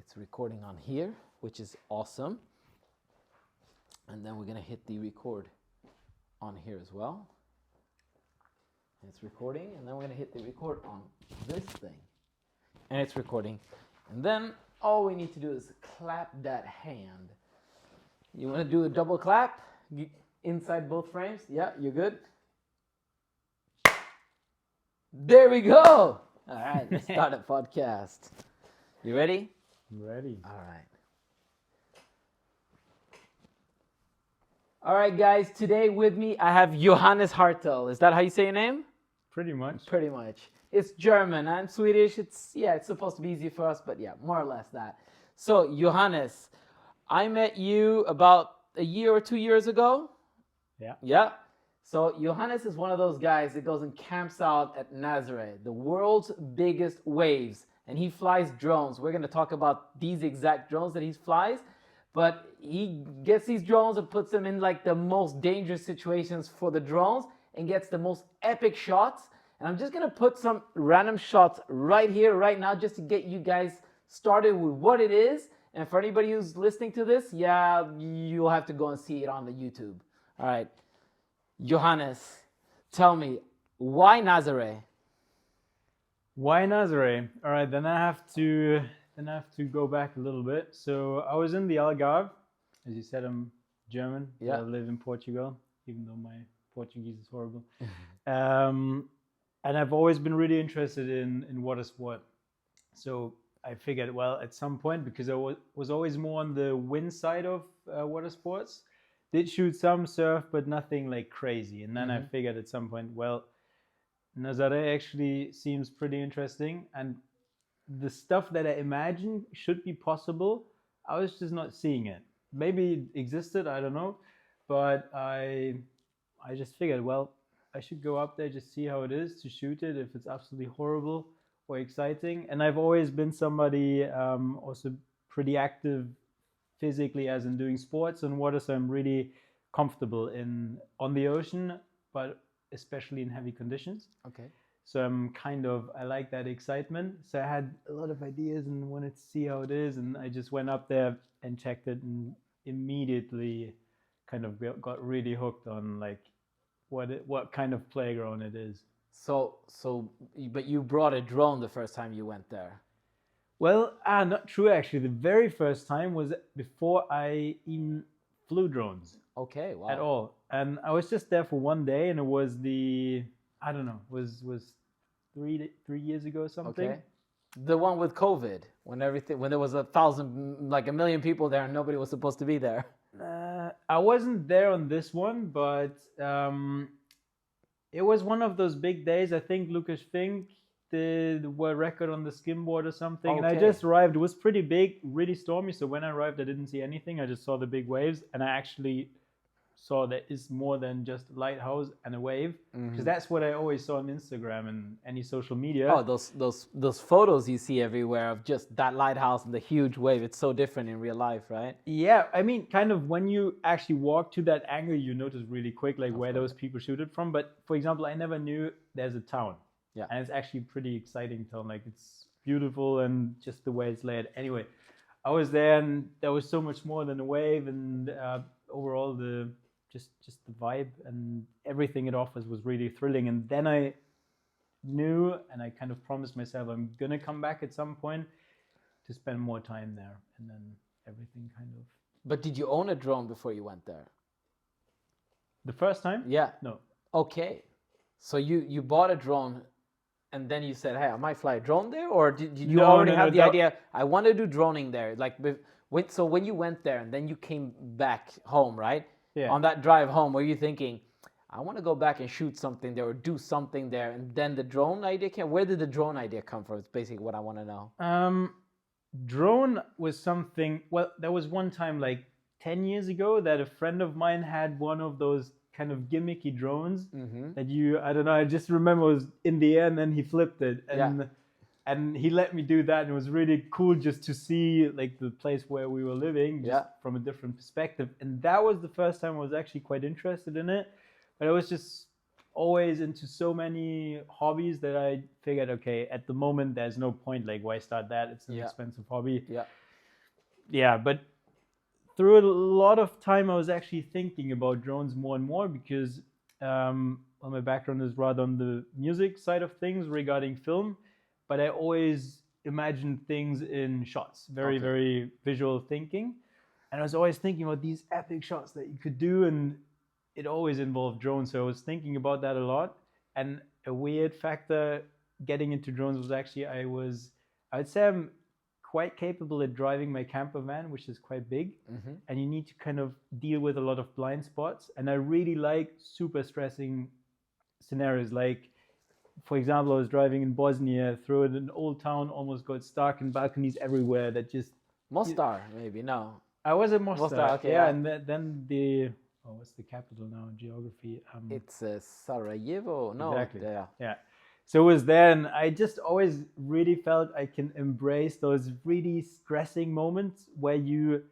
It's recording on here, which is awesome. And then we're going to hit the record on here as well. It's recording, and then we're going to hit the record on this thing. And it's recording. And then all we need to do is clap that hand. You want to do a double clap inside both frames? Yeah, you're good? There we go. All right, let's start a podcast. You ready? I'm ready. All right. All right, guys. Today with me, I have Johannes Hertel. Is that how you say your name? Pretty much. Pretty much. It's German. I'm Swedish. It's supposed to be easy for us, but yeah, more or less that. So, Johannes, I met you about a year or 2 years ago. Yeah. Yeah. So, Johannes is one of those guys that goes and camps out at Nazare, the world's biggest waves. And he flies drones. We're going to talk about these exact drones that he flies. But he gets these drones and puts them in like the most dangerous situations for the drones and gets the most epic shots. And I'm just going to put some random shots right here, right now, just to get you guys started with what it is. And for anybody who's listening to this, you'll have to go and see it on the YouTube. All right. Johannes, tell me, why Nazare? Why Nazare? All right, then I have to go back a little bit. So I was in the Algarve. As you said, I'm German. Yeah. I live in Portugal, even though my Portuguese is horrible. And I've always been really interested in water sport. So I figured, well, at some point, because I was always more on the wind side of water sports, did shoot some surf, but nothing like crazy. And then I figured at some point, well, Nazare actually seems pretty interesting, and the stuff that I imagined should be possible, I was just not seeing it. Maybe it existed, I don't know, but I just figured, well, I should go up there, just see how it is to shoot it, if it's absolutely horrible or exciting. And I've always been somebody also pretty active physically, as in doing sports and water, so I'm really comfortable on the ocean, but especially in heavy conditions. Okay. So I like that excitement. So I had a lot of ideas and wanted to see how it is. And I just went up there and checked it and immediately kind of got really hooked on like what kind of playground it is. But you brought a drone the first time you went there. Well, not true actually. The very first time was before I even flew drones. Okay, wow. At all. And I was just there for one day, and it was was 3 years ago or something. Okay. The one with COVID, when there was 1 million people there and nobody was supposed to be there. I wasn't there on this one, but it was one of those big days. I think Lucas Fink did the world record on the skimboard or something. Okay. And I just arrived. It was pretty big, really stormy. So when I arrived, I didn't see anything. I just saw the big waves, and I actually saw that it's more than just a lighthouse and a wave, because that's what I always saw on Instagram and any social media. Oh, those photos you see everywhere of just that lighthouse and the huge wave. It's so different in real life, right? Yeah, I mean, kind of when you actually walk to that angle, you notice really quick like where those people shoot it from. But for example, I never knew there's a town. Yeah. And it's actually pretty exciting town. Like, it's beautiful, and just the way it's laid. Anyway, I was there, and there was so much more than a wave, and overall just the vibe and everything it offers was really thrilling. And then I knew, and I kind of promised myself, I'm gonna come back at some point to spend more time there, and then everything kind of. But did you own a drone before you went there? The first time? Yeah. No. Okay. So you bought a drone, and then you said, hey, I might fly a drone there? Or did you already have the idea, I want to do droning there? Like, so when you went there and then you came back home, right? Yeah. On that drive home, were you thinking, I want to go back and shoot something there or do something there, and then the drone idea came? Where did the drone idea come from? It's basically what I want to know. Drone was something, well, there was one time like 10 years ago that a friend of mine had one of those kind of gimmicky drones that I don't know, I just remember it was in the air and then he flipped it. And he let me do that, and it was really cool just to see like the place where we were living just from a different perspective. And that was the first time I was actually quite interested in it. But I was just always into so many hobbies that I figured, okay, at the moment there's no point, like why start that? It's an expensive hobby. Yeah. yeah, but through a lot of time, I was actually thinking about drones more and more because well, my background is rather on the music side of things regarding film, but I always imagined things in shots, very, Okay. very visual thinking. And I was always thinking about these epic shots that you could do, and it always involved drones. So I was thinking about that a lot. And a weird factor getting into drones was actually I would say I'm quite capable at driving my camper van, which is quite big, and you need to kind of deal with a lot of blind spots. And I really like super stressing scenarios. Like, for example, I was driving in Bosnia through an old town, almost got stuck, and balconies everywhere that just. Mostar, maybe, no. I was at Mostar, Mostar, okay, yeah, yeah. and then the what's the capital now? Geography. It's Sarajevo, no. Exactly. Yeah. Yeah. So it was there, and I just always really felt I can embrace those really stressing moments where you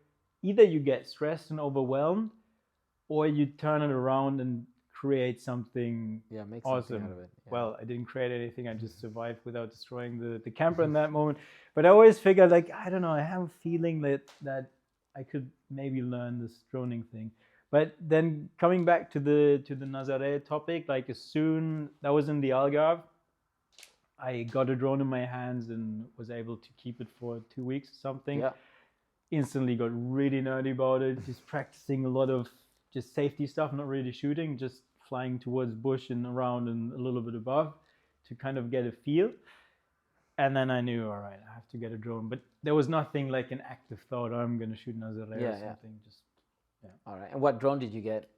either you get stressed and overwhelmed, or you turn it around and create something Make awesome something out of it. Yeah. Well, I didn't create anything. I just survived without destroying the camper in that moment. But I always figured, like, I don't know, I have a feeling that I could maybe learn this droning thing. But then coming back to the Nazare topic, like as soon that was in the Algarve, I got a drone in my hands and was able to keep it for 2 weeks or something. Yeah. Instantly got really nerdy about it, just practicing a lot of just safety stuff, not really shooting, just flying towards bush and around and a little bit above to kind of get a feel. And then I knew, all right, I have to get a drone. But there was nothing like an active thought, oh, I'm going to shoot Nazare or something. Just All right. And what drone did you get?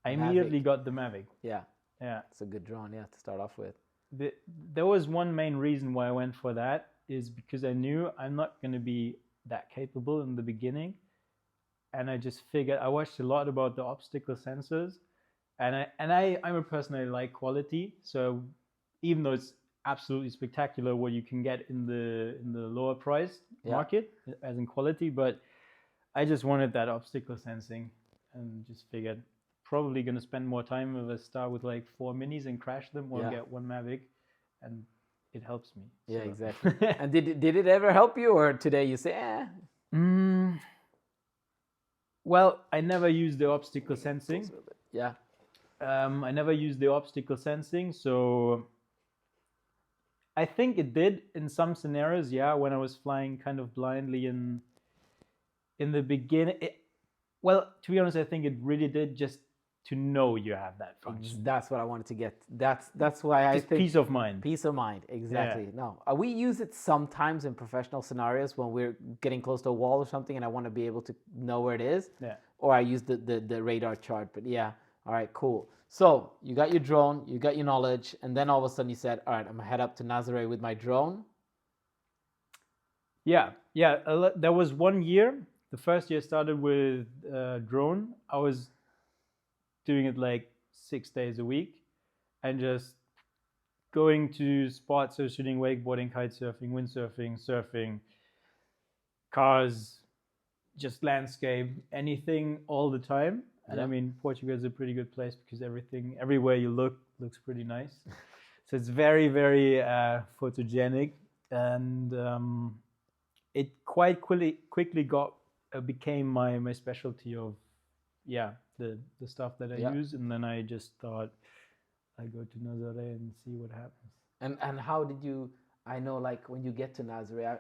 I immediately got the Mavic. Yeah. Yeah. It's a good drone, to start off with. There was one main reason why I went for that is because I knew I'm not going to be that capable in the beginning. And I just figured, I watched a lot about the obstacle sensors, and I'm a person, I like quality. So even though it's absolutely spectacular what you can get in the lower price market as in quality, but I just wanted that obstacle sensing and just figured probably going to spend more time if I start with like 4 minis and crash them or get one Mavic, and it helps me. Yeah, so. Exactly. And did it ever help you, or today you say, Well, I never used the obstacle sensing. Yeah. I never used the obstacle sensing, so I think it did in some scenarios, when I was flying kind of blindly in the beginning. Well, to be honest, I think it really did just to know you have that function. That's what I wanted to get. That's why I think peace of mind. Peace of mind, exactly. Yeah. No, we use it sometimes in professional scenarios when we're getting close to a wall or something, and I want to be able to know where it is. Yeah. Or I use the radar chart. But yeah, all right, cool. So you got your drone, you got your knowledge, and then all of a sudden you said, all right, I'm gonna head up to Nazare with my drone. Yeah. There was 1 year. The first year started with drone. I was doing it like 6 days a week and just going to spots, so shooting wakeboarding, kite surfing, windsurfing, surfing, cars, just landscape, anything all the time. And I mean, Portugal is a pretty good place because everywhere you look looks pretty nice. So it's very, very photogenic, and it quite quickly became my specialty of the stuff that I use. And then I just thought I go to Nazare and see what happens. And how did you? I know, like when you get to Nazare,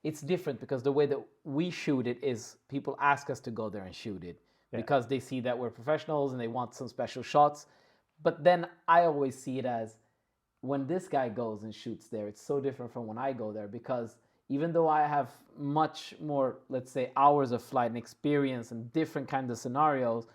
it's different because the way that we shoot it is people ask us to go there and shoot it because they see that we're professionals and they want some special shots. But then I always see it as when this guy goes and shoots there, it's so different from when I go there, because even though I have much more, let's say, hours of flight and experience and different kinds of scenarios,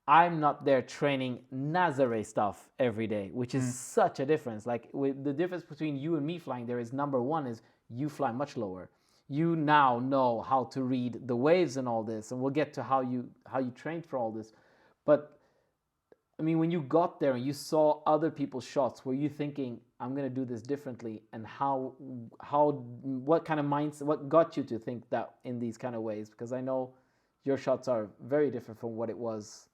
I'm not there training Nazare stuff every day, which is such a difference. Like the difference between you and me flying there is, number one is you fly much lower. You now know how to read the waves and all this, and we'll get to how you trained for all this. But I mean, when you got there and you saw other people's shots, were you thinking, I'm going to do this differently? And what kind of mindset, what got you to think that in these kind of ways? Because I know your shots are very different from what it was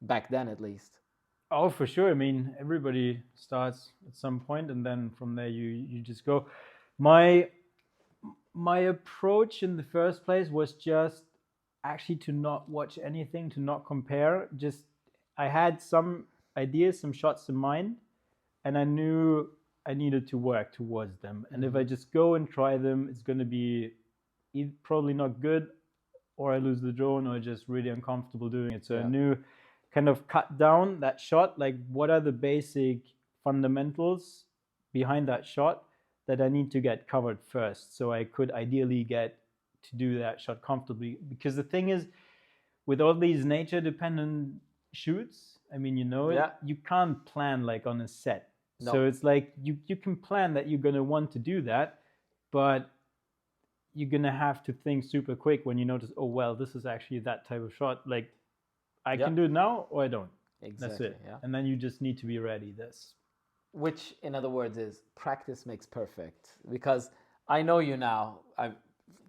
back then, at least. Oh, for sure. I mean, everybody starts at some point, and then from there you just go. My approach in the first place was just actually to not watch anything, to not compare. Just I had some ideas, some shots in mind, and I knew I needed to work towards them. And if I just go and try them, it's going to be probably not good, or I lose the drone, or just really uncomfortable doing it. So I knew kind of cut down that shot, like what are the basic fundamentals behind that shot that I need to get covered first, so I could ideally get to do that shot comfortably. Because the thing is, with all these nature dependent shoots, I mean, you know, you can't plan like on a set. No. So it's like you can plan that you're gonna want to do that, but you're gonna have to think super quick when you notice, oh well, this is actually that type of shot. Like I can do it now or I don't. Exactly. That's it. Yeah. And then you just need to be ready. Which, in other words, is practice makes perfect. Because I know you now,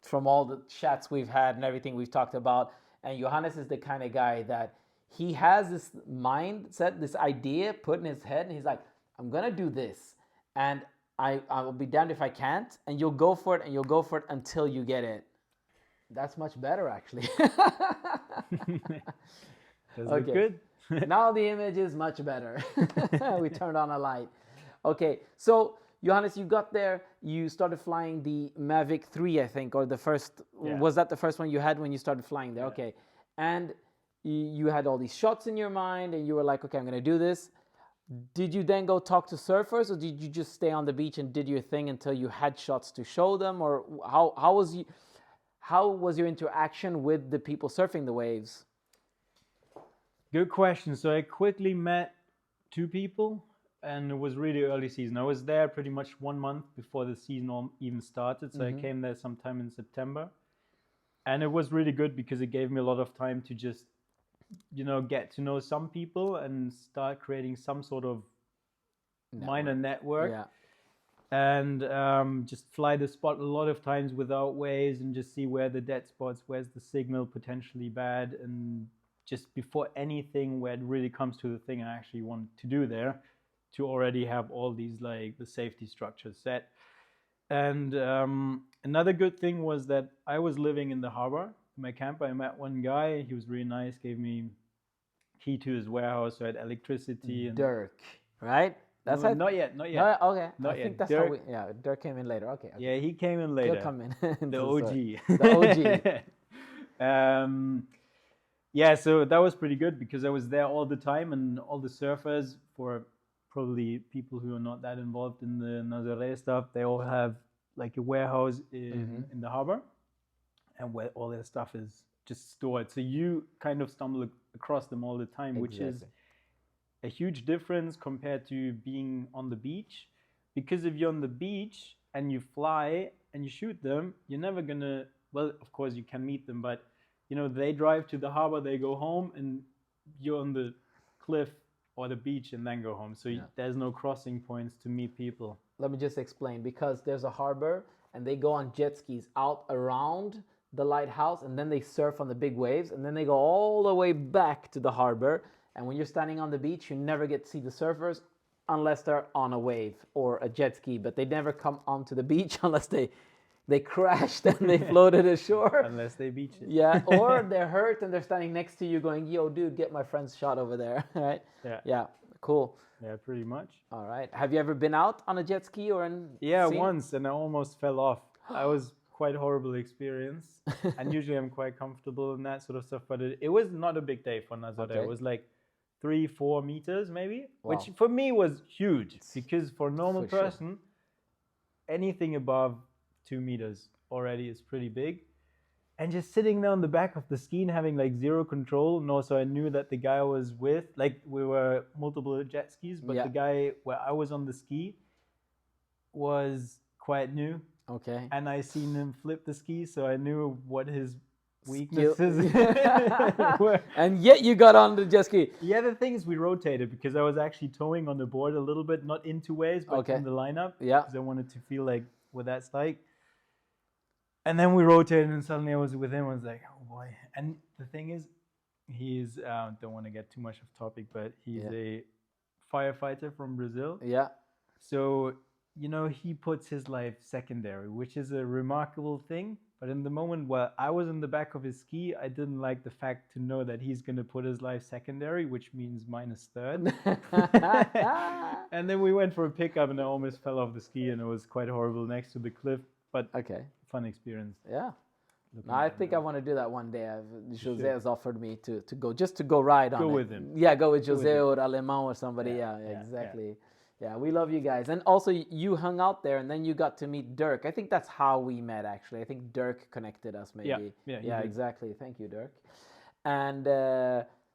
from all the chats we've had and everything we've talked about, and Johannes is the kind of guy that he has this mindset, this idea put in his head, and he's like, I'm going to do this, and I will be damned if I can't, and you'll go for it, and you'll go for it until you get it. That's much better, actually. Does it good? Now the image is much better. We turned on a light. Okay, so Johannes, you got there, you started flying the Mavic 3, I think, or the first, was that the first one you had when you started flying there? Yeah. Okay, and you had all these shots in your mind, and you were like, okay, I'm gonna do this. Did you then go talk to surfers, or did you just stay on the beach and did your thing until you had shots to show them, or how was your interaction with the people surfing the waves? Good question. So I quickly met 2 people, and it was really early season. I was there pretty much 1 month before the season even started. So I came there sometime in September, and it was really good because it gave me a lot of time to just, you know, get to know some people and start creating some sort of minor network. Yeah. And just fly the spot a lot of times without waves and just see where the dead spots, where's the signal potentially bad, and just before anything where it really comes to the thing I actually want to do there, to already have all these like the safety structures set. And another good thing was that I was living in the harbor in my camp. I met one guy, he was really nice, gave me key to his warehouse, so I had electricity. And Dirk, right? That's no, not yet. No, okay. Not I yet. think that's Dirk, how Dirk came in later. Okay. Yeah, he came in later. He'll come in. The OG. The OG. Yeah, so that was pretty good because I was there all the time, and all the surfers, for probably people who are not that involved in the Nazare stuff, they all have like a warehouse in the harbor, and where all their stuff is just stored. So you kind of stumble across them all the time, which is a huge difference compared to being on the beach. Because if you're on the beach and you fly and you shoot them, you're never gonna, well, of course you can meet them, but you know, they drive to the harbor, they go home, and you're on the cliff or the beach and then go home. So there's no crossing points to meet people. Let me just explain. Because there's a harbor and they go on jet skis out around the lighthouse, and then they surf on the big waves, and then they go all the way back to the harbor. And when you're standing on the beach, you never get to see the surfers unless they're on a wave or a jet ski, but they never come onto the beach unless they crashed and they floated ashore. Unless they beach it. Yeah, or they're hurt and they're standing next to you going, yo, dude, get my friend's shot over there, right? Yeah, cool. Yeah, pretty much. All right. Have you ever been out on a jet ski or in once, and I almost fell off. I was quite a horrible experience, and usually I'm quite comfortable in that sort of stuff, but it was not a big day for Nazare. It was like 3-4 meters maybe, which for me was huge, because for a normal person, anything above 2 meters already is pretty big. And just sitting there on the back of the ski and having like zero control. And also I knew that the guy I was with, like we were multiple jet skis, but the guy where I was on the ski was quite new. Okay. And I seen him flip the ski, so I knew what his weaknesses were. And yet you got on the jet ski. Yeah, the thing is we rotated because I was actually towing on the board a little bit, not into waves, but in the lineup. Yeah. Because I wanted to feel like what that's like. And then we rotated, and suddenly I was with him. I was like, oh boy. And the thing is, he's, don't want to get too much off topic, but he's a firefighter from Brazil. Yeah. So you know, he puts his life secondary, which is a remarkable thing. But in the moment where I was in the back of his ski, I didn't like the fact to know that he's going to put his life secondary, which means minus third. And then we went for a pickup and I almost fell off the ski and it was quite horrible next to the cliff. But Okay. fun experience. Yeah. looking No, I at think now. I want to do that one day. Jose should. has offered me to go, just to go ride on Go it. with him. Yeah, go with Go with Jose him. or Alemão or somebody. Yeah, Yeah, yeah, exactly. Yeah, we love you guys. And also, you hung out there and then you got to meet Dirk. I think that's how we met, actually. I think Dirk connected us, maybe. Yeah, he yeah, did. exactly. Thank you, Dirk. And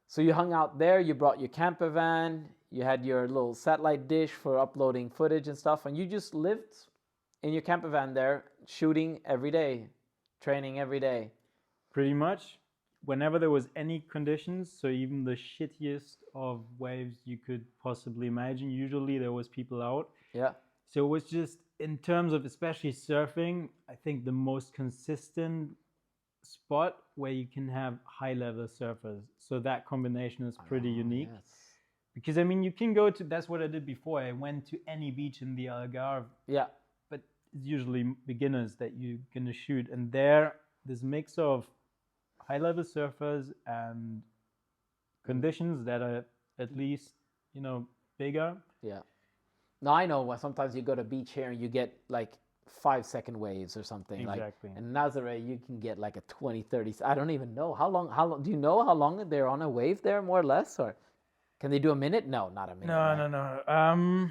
so you hung out there, you brought your camper van, you had your little satellite dish for uploading footage and stuff, and you just lived in your camper van there, shooting every day, training every day. Pretty much. Whenever there was any conditions, so even the shittiest of waves you could possibly imagine, usually there was people out. Yeah. So it was just, in terms of especially surfing, I think the most consistent spot where you can have high-level surfers. So that combination is pretty unique. Yes. Because, I mean, you can go to, that's what I did before. I went to any beach in the Algarve, Yeah. but it's usually beginners that you're going to shoot. And there, this mix of high-level surfers and conditions that are at least, you know, bigger. Yeah. No, I know sometimes you go to beach here and you get like 5-second waves or something. Exactly. Like in Nazare, you can get like a 20, 30. I don't even know. How long, do you know how long they're on a wave there, more or less? Or can they do a minute? No, not a minute. right? No.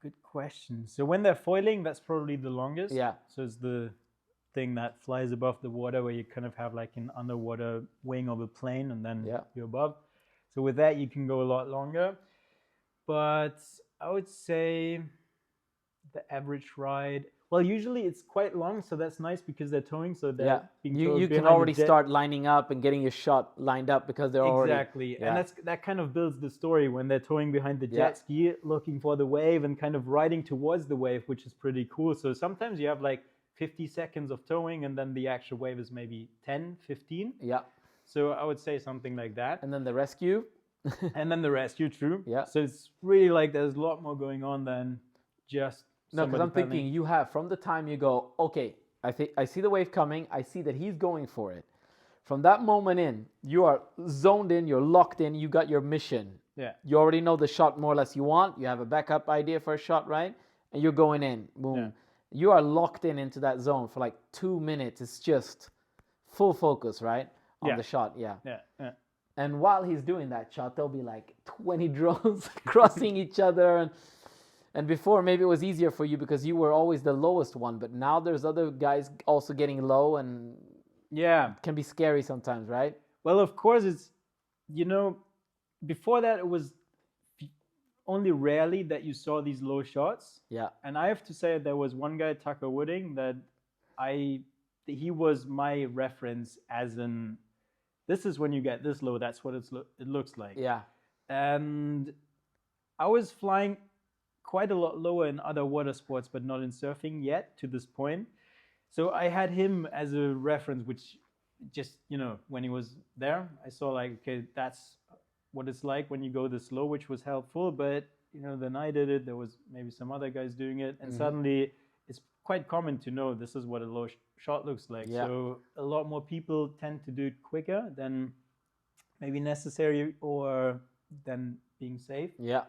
Good question. So when they're foiling, that's probably the longest. Yeah. So it's the thing that flies above the water where you kind of have like an underwater wing of a plane and then Yeah. you're above. So with that, you can go a lot longer. But I would say the average ride, well, usually it's quite long, so that's nice because they're towing, so they're Yeah. being You towed can behind already the jet. start lining up and getting your shot lined up because they're already. Exactly. Yeah. And that kind of builds the story when they're towing behind the jet ski, looking for the wave and kind of riding towards the wave, which is pretty cool. So sometimes you have like 50 seconds of towing and then the actual wave is maybe 10, 15. Yeah. So I would say something like that. And then the rescue. And then the rescue, true. Yeah. So it's really like there's a lot more going on than just No, because somebody I'm thinking you have, from the time you go, okay, I see the wave coming, I see that he's going for it. From that moment in, you are zoned in, you're locked in, you got your mission. Yeah. You already know the shot more or less you want, you have a backup idea for a shot, right? And you're going in, boom. Yeah. You are locked in into that zone for like 2 minutes. It's just full focus, right? On Yeah. the shot, yeah. Yeah. And while he's doing that shot, there'll be like 20 drones crossing each other. And before, maybe it was easier for you because you were always the lowest one. But now there's other guys also getting low and Yeah. it can be scary sometimes, right? Well, of course, it's, you know, before that, it was only rarely that you saw these low shots. Yeah. And I have to say there was one guy, Tucker Wooding, that he was my reference as in, this is when you get this low, that's what it looks like. Yeah. And I was flying quite a lot lower in other water sports, but not in surfing yet to this point. So I had him as a reference, which just, you know, when he was there, I saw like, okay, that's what it's like when you go this low, which was helpful. But, you know, then I did it. There was maybe some other guys doing it. And suddenly it's quite common to know this is what a low shot looks like. Yeah. So a lot more people tend to do it quicker than maybe necessary or than being safe. Yeah.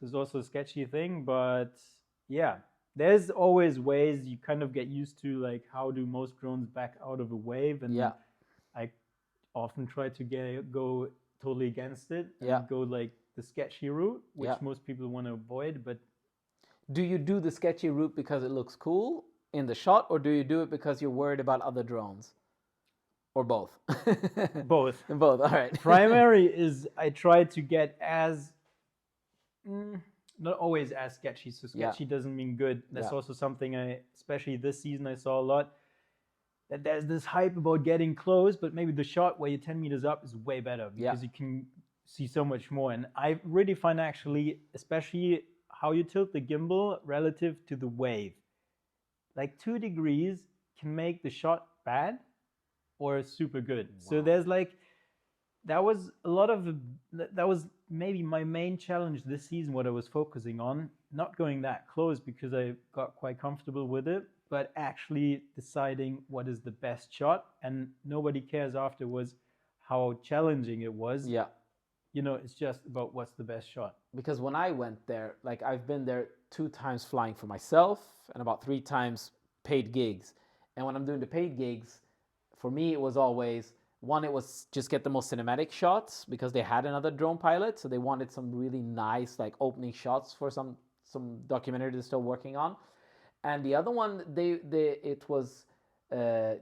So it's also a sketchy thing, but yeah, there's always ways you kind of get used to, like, how do most drones back out of a wave? And Yeah. I often try to go totally against it and Yeah. go like the sketchy route, which Yeah. most people want to avoid. But Do you do the sketchy route because it looks cool in the shot, or do you do it because you're worried about other drones? Or both? both. Both, all right. Primary is I try to get as not always as sketchy. So sketchy doesn't mean good. That's Yeah. also something especially this season, I saw a lot. That there's this hype about getting close, but maybe the shot where you're 10 meters up is way better because you can see so much more. And I really find actually, especially how you tilt the gimbal relative to the wave, like 2 degrees can make the shot bad or super good. Wow. So there's like, that was maybe my main challenge this season, what I was focusing on. not going that close because I got quite comfortable with it, but actually deciding what is the best shot, and nobody cares afterwards how challenging it was. Yeah. It's just about what's the best shot. Because when I went there, like I've been there 2 times flying for myself and about 3 times paid gigs. And when I'm doing the paid gigs, for me it was always one, it was just get the most cinematic shots because they had another drone pilot, so they wanted some really nice like opening shots for some documentary they're still working on. And the other one, it was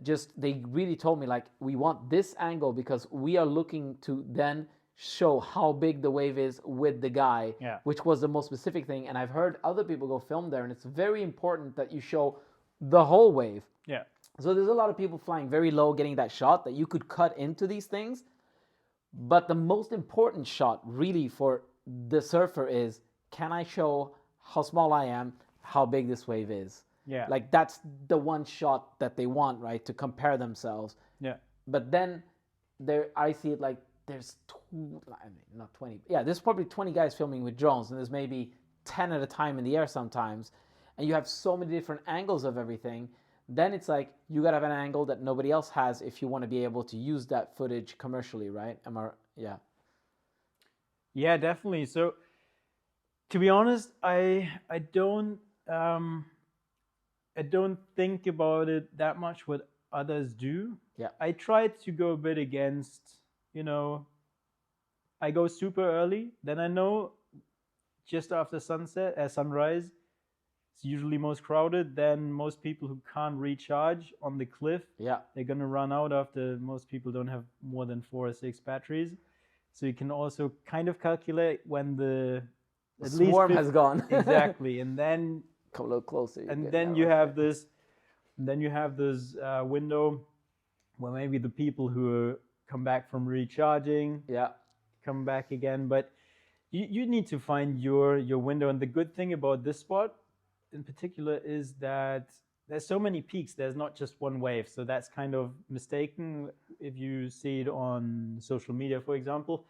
just they really told me like, we want this angle because we are looking to then show how big the wave is with the guy, which was the most specific thing. And I've heard other people go film there, and it's very important that you show the whole wave. Yeah. So there's a lot of people flying very low, getting that shot that you could cut into these things. But the most important shot really for the surfer is, can I show how small I am, how big this wave is? Yeah. Like that's the one shot that they want, right? To compare themselves. Yeah. But then I see it like, there's not 20. Yeah, there's probably 20 guys filming with drones, and there's maybe 10 at a time in the air sometimes. And you have so many different angles of everything. Then it's like, you got to have an angle that nobody else has if you want to be able to use that footage commercially, right? Yeah. Yeah, definitely. So, to be honest, I don't think about it that much what others do. Yeah. I try to go a bit against, I go super early. Then I know just after sunrise, it's usually most crowded. Then most people who can't recharge on the cliff, they're gonna run out after most people don't have more than 4 or 6 batteries. So you can also kind of calculate when the swarm has gone. Exactly, and then come a little closer. And then you have this. Then you have this window where maybe the people who come back from recharging, come back again. But you need to find your window. And the good thing about this spot in particular is that there's so many peaks. There's not just one wave. So that's kind of mistaken if you see it on social media, for example.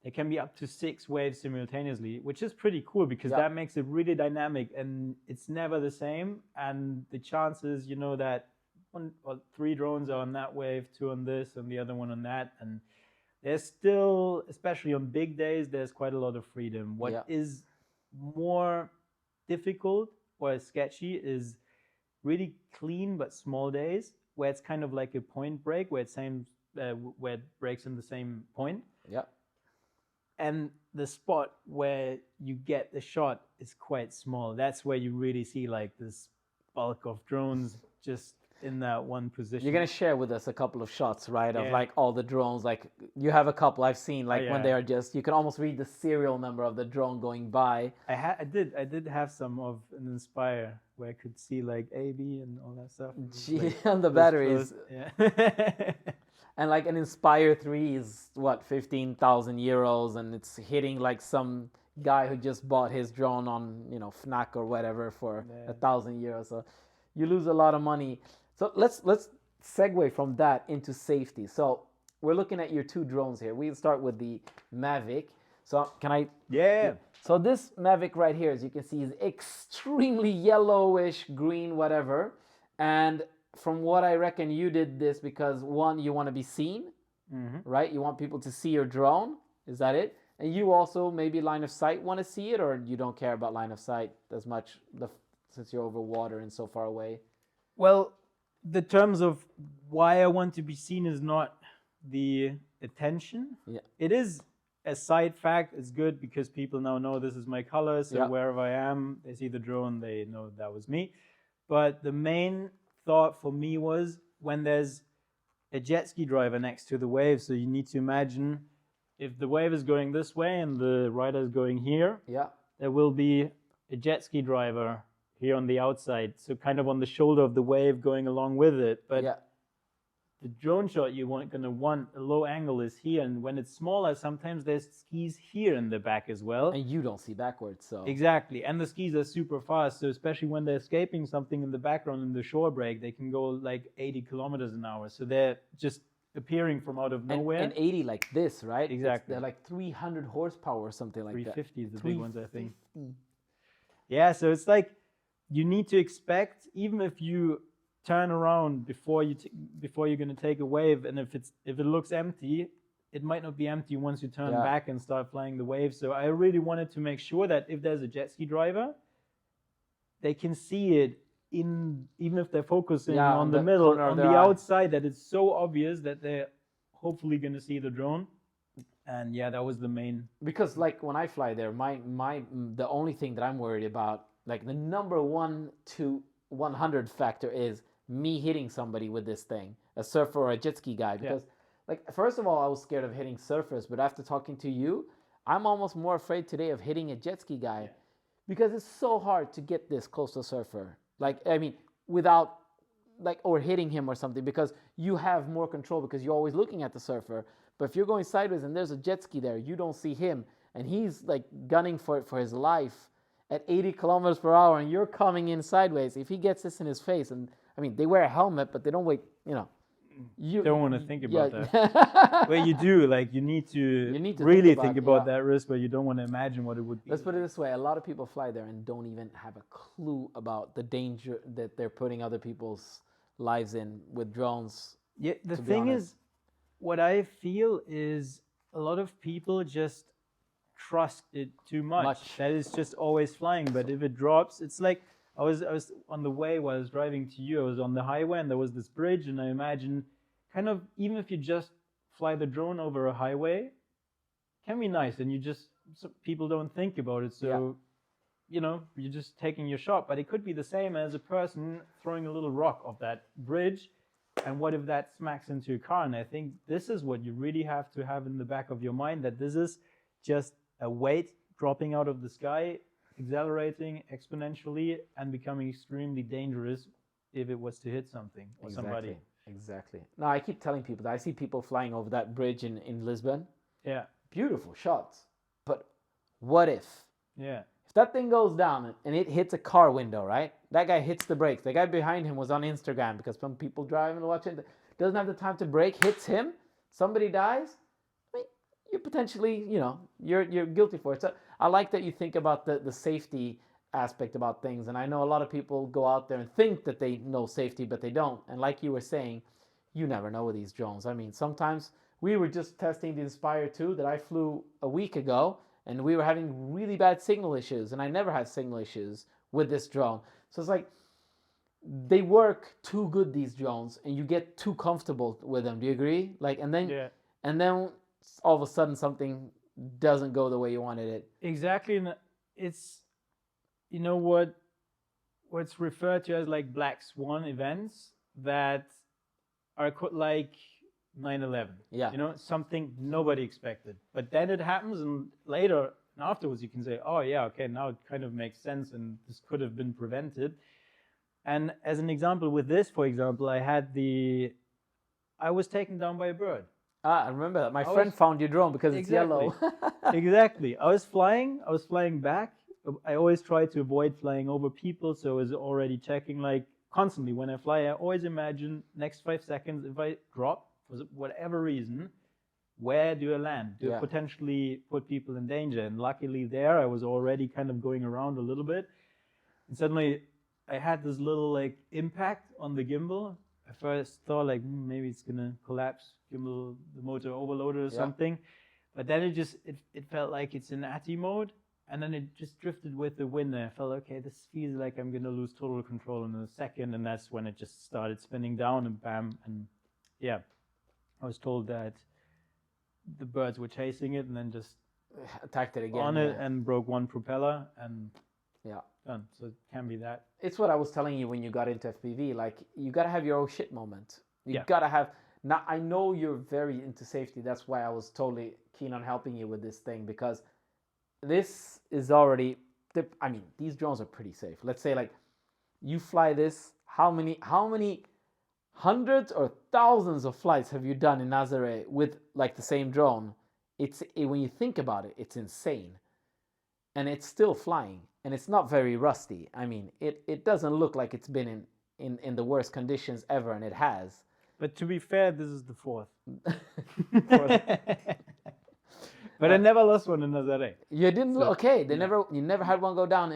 There can be up to 6 waves simultaneously, which is pretty cool because that makes it really dynamic, and it's never the same. And the chances, that 1 or 3 drones are on that wave, 2 on this, and the other one on that. And there's still, especially on big days, there's quite a lot of freedom. What is more difficult or sketchy is really clean but small days where it's kind of like a point break, where where it breaks in the same point. Yeah. And the spot where you get the shot is quite small. That's where you really see like this bulk of drones just in that one position. You're going to share with us a couple of shots, right? Of like all the drones. Like you have a couple I've seen, like when they are just, you can almost read the serial number of the drone going by. I did have some of an Inspire where I could see like AB and all that stuff. Gee, on the batteries. Yeah. And like an Inspire 3 is what, 15,000 euros, and it's hitting like some guy who just bought his drone on, Fnac or whatever for 1,000 euros. So you lose a lot of money. So let's segue from that into safety. So we're looking at your 2 drones here. We'll start with the Mavic. So can I? Yeah. So this Mavic right here, as you can see, is extremely yellowish, green, whatever. And from what I reckon, you did this because, one, you want to be seen, right? You want people to see your drone. Is that it? And you also maybe line of sight want to see it, or you don't care about line of sight as much since you're over water and so far away? Well, the terms of why I want to be seen is not the attention. Yeah. It is a side fact. It's good because people now know this is my color. So wherever I am, they see the drone, they know that was me. But the main thought for me was when there's a jet ski driver next to the wave. So you need to imagine if the wave is going this way and the rider is going here, there will be a jet ski driver here on the outside, so kind of on the shoulder of the wave going along with it. But the drone shot gonna want a low angle is here, and when it's smaller, sometimes there's skis here in the back as well. And you don't see backwards, so exactly. And the skis are super fast, so especially when they're escaping something in the background in the shore break, they can go like 80 kilometers an hour. So they're just appearing from out of nowhere. And 80 like this, right? Exactly. They're like 300 horsepower or something like that. 350 is the big ones, I think. Yeah, so it's like you need to expect, even if you turn around before you're going to take a wave, and if it looks empty, it might not be empty once you turn back and start flying the wave. So I really wanted to make sure that if there's a jet ski driver, they can see it even if they're focusing on the middle, on the outside, that it's so obvious that they're hopefully going to see the drone. And yeah, that was the main. Because like when I fly there, the only thing that I'm worried about, like the number 1 to 100 factor, is me hitting somebody with this thing, a surfer or a jet ski guy. Because like, first of all, I was scared of hitting surfers, but after talking to you, I'm almost more afraid today of hitting a jet ski guy, because it's so hard to get this close to a surfer. Like, I mean, without like, or hitting him or something, because you have more control because you're always looking at the surfer. But if you're going sideways and there's a jet ski there, you don't see him, and he's like gunning for his life at 80 kilometers per hour, and you're coming in sideways. If he gets this in his face, and I mean, they wear a helmet, but they don't wait, you don't want to think about that. Well, you do. Like, you need to really think about that risk, but you don't want to imagine what it would be. Let's put it this way: a lot of people fly there and don't even have a clue about the danger that they're putting other people's lives in with drones. Yeah, the thing is, what I feel is a lot of people just trust it too much. That it's just always flying. But if it drops, it's like, I was on the way while I was driving to you. I was on the highway and there was this bridge, and I imagine, kind of, even if you just fly the drone over a highway, it can be nice, and people don't think about it. So, you're just taking your shot. But it could be the same as a person throwing a little rock off that bridge. And what if that smacks into your car? And I think this is what you really have to have in the back of your mind, that this is just a weight dropping out of the sky, accelerating exponentially and becoming extremely dangerous if it was to hit something or somebody. Exactly. No, I keep telling people that I see people flying over that bridge in Lisbon. Yeah. Beautiful shots. But what if? Yeah. If that thing goes down and it hits a car window, right? That guy hits the brakes. The guy behind him was on Instagram, because some people driving and watching, doesn't have the time to brake, hits him, somebody dies. I mean, you're potentially, you're guilty for it. So I like that you think about the safety aspect about things. And I know a lot of people go out there and think that they know safety, but they don't. And like you were saying, you never know with these drones. I mean, sometimes we were just testing the Inspire 2 that I flew a week ago, and we were having really bad signal issues, and I never had signal issues with this drone. So it's like, they work too good, these drones, and you get too comfortable with them. Do you agree? Like, and then all of a sudden something doesn't go the way you wanted it. Exactly. And it's, what's referred to as like black swan events that are like 9/11. Yeah. Something nobody expected. But then it happens, and later and afterwards you can say, oh yeah, okay, now it kind of makes sense, and this could have been prevented. And as an example with this, for example, I was taken down by a bird. I remember that. My friend found your drone because it's yellow. Exactly. I was flying back. I always try to avoid flying over people, so I was already checking, like, constantly when I fly, I always imagine next 5 seconds, if I drop for whatever reason, where do I land? Do I potentially put people in danger? And luckily there, I was already kind of going around a little bit. And suddenly I had this little like impact on the gimbal. I first thought like maybe it's gonna collapse, gimbal, the motor overloaded or something. But then it felt like it's in ATI mode. And then it just drifted with the wind, and I felt, okay, this feels like I'm gonna lose total control in a second. And that's when it just started spinning down, and bam. And yeah, I was told that the birds were chasing it and then just attacked it again on it and broke one propeller, and done. So it can be that. It's what I was telling you when you got into FPV. Like, you gotta have your own shit moment. You gotta have. Now I know you're very into safety. That's why I was totally keen on helping you with this thing, because this is already, I mean, these drones are pretty safe. Let's say like you fly this, how many hundreds or thousands of flights have you done in Nazare with like the same drone? When you think about it, it's insane. And it's still flying, and it's not very rusty. I mean, it doesn't look like it's been in the worst conditions ever, and it has. But to be fair, this is the fourth. But I never lost one in Nazare. You didn't? Okay, you never had one go down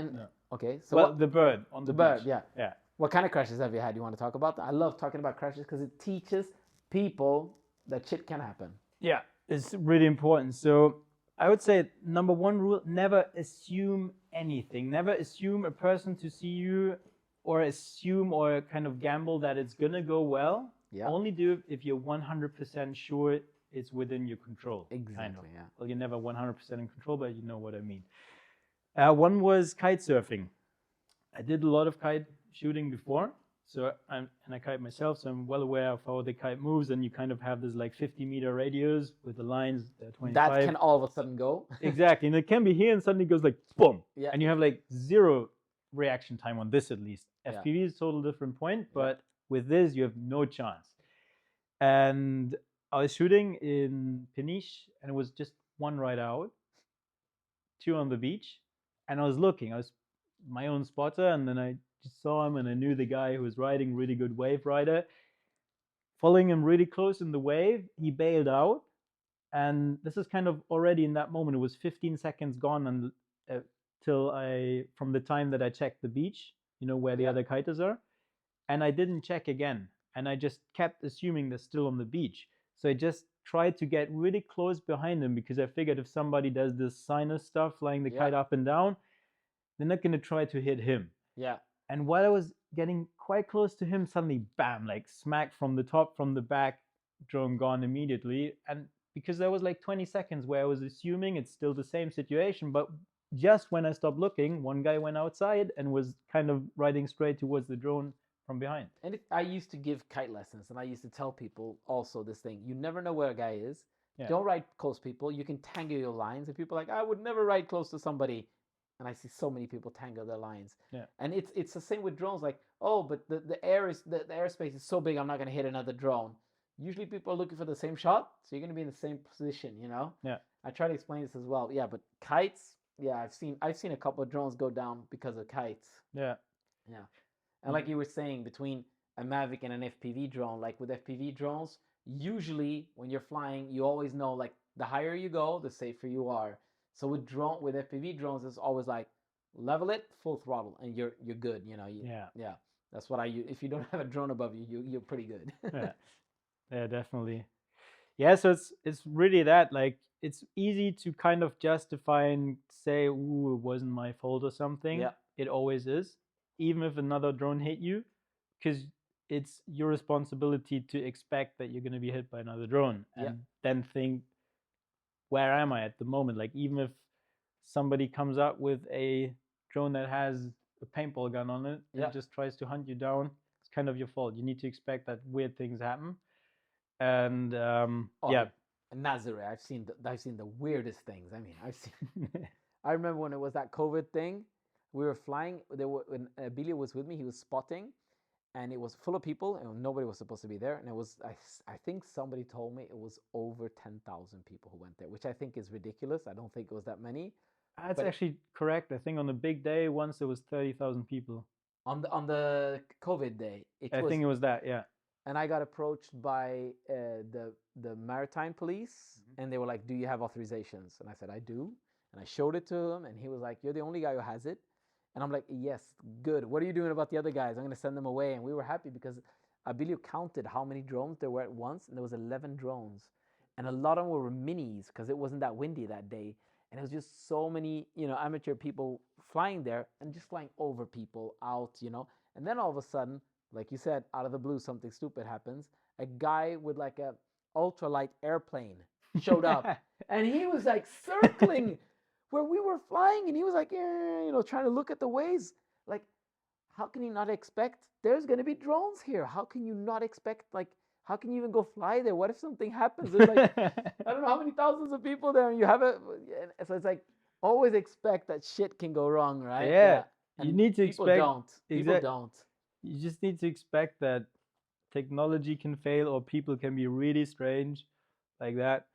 Okay, so Well, what, the bird on the the bird, beach. yeah. Yeah. What kind of crashes have you had? You want to talk about that? I love talking about crashes because it teaches people that shit can happen. Yeah, it's really important. So I would say number one rule: never assume anything. Never assume a person to see you, or assume or kind of gamble that it's gonna go well. Yeah. Only do it if you're 100% sure it's within your control. Kind of. Exactly, yeah. Well, you're never 100% in control, but you know what I mean. One was kite surfing. I did a lot of kite shooting before, so and I kite myself, so I'm well aware of how the kite moves. And you kind of have this like 50-meter radius with the lines that 25. That can all of a sudden go. Exactly, and it can be here, and suddenly it goes like boom, Yeah. and you have like zero reaction time on this at least. Yeah. FPV is a total different point, but with this you have no chance. And I was shooting in Peniche, and it was just one ride out, two on the beach, and I was looking. I was my own spotter, and then I just saw him, and I knew the guy who was riding, really good wave rider. Following him really close in the wave, he bailed out, and this is kind of already in that moment. It was 15 seconds gone, and till from the time that I checked the beach, you know where the other kiters are, and I didn't check again, and I just kept assuming they're still on the beach. So I just tried to get really close behind him because I figured if somebody does this sinus stuff, flying the kite up and down, they're not going to try to hit him. Yeah. And while I was getting quite close to him, suddenly, bam, like smack from the top, from the back, drone gone immediately. And because there was like 20 seconds where I was assuming it's still the same situation, but just when I stopped looking, one guy went outside and was kind of riding straight towards the drone from behind. And I used to give kite lessons, and I used to tell people also this thing: you never know where a guy is. Yeah. Don't ride close people. You can tangle your lines, and people are like, I would never ride close to somebody. And I see so many people tangle their lines. Yeah. And it's the same with drones. Like, oh, but the airspace is so big, I'm not going to hit another drone. Usually people are looking for the same shot, so you're going to be in the same position, you know. Yeah. I try to explain this as well. Yeah, but kites, yeah, I've seen a couple of drones go down because of kites. Yeah. Yeah. And like you were saying, between a Mavic and an FPV drone, like with FPV drones, usually when you're flying, you always know like the higher you go, the safer you are. So with FPV drones, it's always like level it, full throttle, and you're good. You know. Yeah. That's what I use. If you don't have a drone above you, you're pretty good. Yeah. Yeah, definitely. Yeah, so it's really that, like, it's easy to kind of justify and say, ooh, it wasn't my fault or something. Yeah. It always is, even if another drone hit you, because it's your responsibility to expect that you're going to be hit by another drone, and then think, where am I at the moment? Like, even if somebody comes up with a drone that has a paintball gun on it and just tries to hunt you down, it's kind of your fault. You need to expect that weird things happen. And Nazare, I've seen the weirdest things. I mean, I remember when it was that COVID thing, we were flying. When Billy was with me, he was spotting, and it was full of people, and nobody was supposed to be there. And it was, I think somebody told me it was over 10,000 people who went there, which I think is ridiculous. I don't think it was that many. That's actually correct. I think on the big day, once there was 30,000 people. On the COVID day, I think it was that, yeah. And I got approached by the maritime police, and they were like, "Do you have authorizations?" And I said, "I do." And I showed it to him, and he was like, "You're the only guy who has it." And I'm like, "Yes, good. What are you doing about the other guys? I'm going to send them away." And we were happy because Abilio counted how many drones there were at once, and there was 11 drones, and a lot of them were minis because it wasn't that windy that day, and it was just so many, amateur people flying there and just flying over people out, and then all of a sudden, like you said, out of the blue, something stupid happens. A guy with like a ultralight airplane showed up, and he was like circling where we were flying, and he was like, trying to look at the waves. Like, how can you not expect there's going to be drones here? How can you not expect, like, how can you even go fly there? What if something happens? There's like, I don't know how many thousands of people there, and you have so it's like, always expect that shit can go wrong, right? Yeah. You need to people expect. Don't. People don't. You just need to expect that technology can fail, or people can be really strange like that.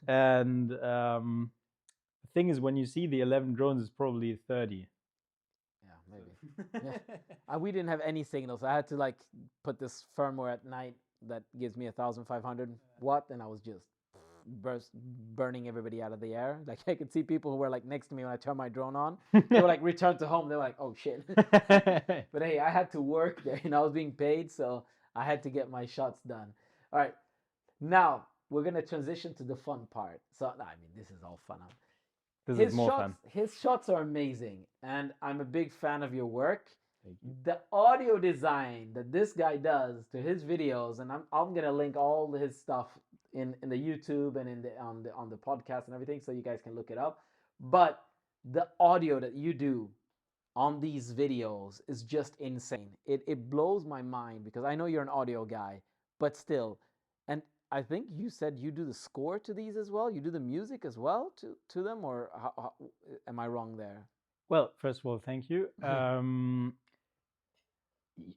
And the thing is, when you see the 11 drones, it's probably 30. Yeah, maybe. Yeah. We didn't have any signals. I had to put this firmware at night that gives me 1,500 watt, and I was just burning everybody out of the air. Like I could see people who were like next to me when I turned my drone on. They were like return to home. They were like, oh shit. But hey, I had to work there and I was being paid, so I had to get my shots done. All right, now we're gonna transition to the fun part. So I mean, this is all fun. This is more fun. His shots are amazing, and I'm a big fan of your work. The audio design that this guy does to his videos, and I'm gonna link all his stuff in the YouTube and in the on the podcast and everything, so you guys can look it up. But the audio that you do on these videos is just insane. It blows my mind because I know you're an audio guy, but still, and I think you said you do the score to these as well. You do the music as well to them, or am I wrong there? Well, first of all, thank you.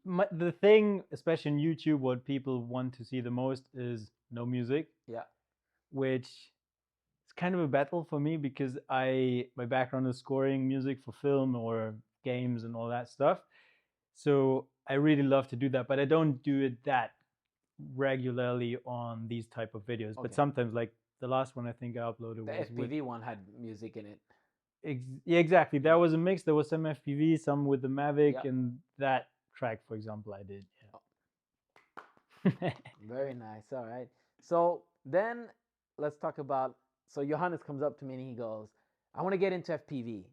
The thing, especially on YouTube, what people want to see the most is no music. Yeah. Which is kind of a battle for me because my background is scoring music for film or games and all that stuff. So I really love to do that, but I don't do it that regularly on these type of videos. Okay. But sometimes, like the last one I think I uploaded The was FPV one had music in it. Yeah, exactly. That was a mix. There was some FPV, some with the Mavic, Yeah. and that track, for example, I did. Yeah. Very nice. All right. So then let's talk about. So Johannes comes up to me and he goes, "I want to get into FPV,"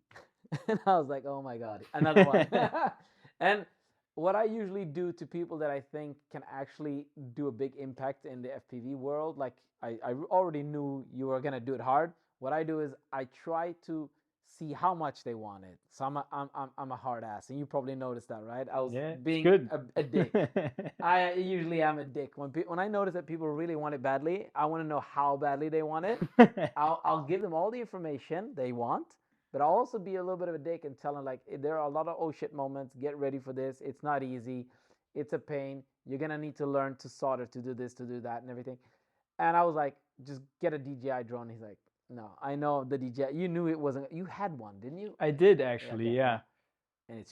and I was like, "Oh my god, another one." And what I usually do to people that I think can actually do a big impact in the FPV world, like I already knew you were gonna do it hard. What I do is I try to see how much they want it. So I'm a hard ass, and you probably noticed that, right? I was being a dick. I usually am a dick when I notice that people really want it badly. I want to know how badly they want it. I'll give them all the information they want, but I'll also be a little bit of a dick and tell them like there are a lot of oh shit moments. Get ready for this. It's not easy. It's a pain. You're gonna need to learn to solder, to do this, to do that, and everything. And I was like, just get a DJI drone. He's like, no, I know the DJI. You knew it wasn't. You had one, didn't you? I did actually, yeah. And it's